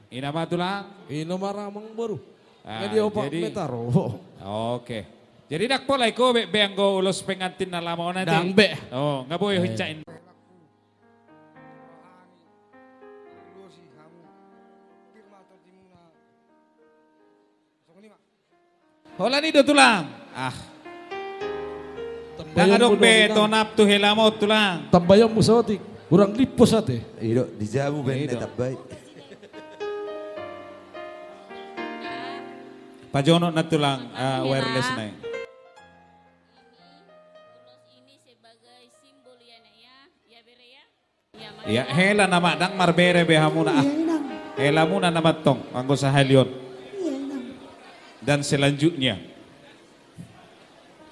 Inama tulang. Maramang baru. Ah, Opak jadi- metaro. Oke. Jadi nak pola ko be anggo ulos pengantin na lamaw nanti. Dang be. Oh, nga boy hincain. Hola ni do tulang. Ah, nang adong be tonap tu helamo tulang. Tambayang mo sa otik. Kurang lipos ate. Iyo, dijamu ben Iyo. tabay. Pajono na tulang wireless na. Ulos ini sebagai simbol ya nak ya, ya bere ya. Ya, Mak. Ya, hela nama dang marbere beha muna. Hela muna nama tong anggo sa halyon. Dan selanjutnya.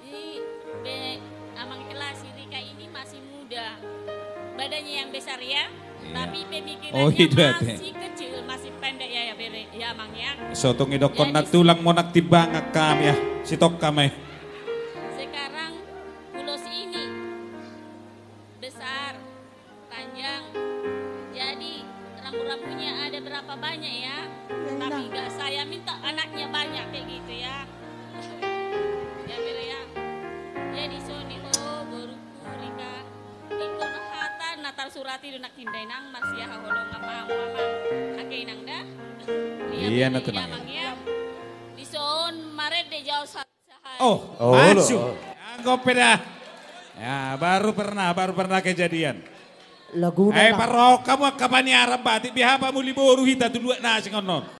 Ini Amang Ela si Rika ini masih muda. Badannya yang besar ya, tapi pemikirannya Oh, itu ate. masih kecil, masih pendek ya, ya bere, ya Amang ya. Sotong idokon na tulang mo naktibang kami ya. Sitok kami. Sekarang ulos ini besar, panjang. Jadi rambu-rambunya ada berapa banyak ya? Tapi enggak saya minta anaknya banyak kayak gitu ya. Ya bere ya. Jadi Sony boruku Rika. Ikon hata natal surati do nakhinday nang masya holo nga pamo amang akay nang da. Iya, na tunang. Ya. Di son maret de jauh sa Oh, Oh, maju. lo. Anggo peda. Ya, baru pernah kejadian. Laguna Eh, lang. paro kamu kabani Arab batik biha pa muli boru hita tu dua na singonon.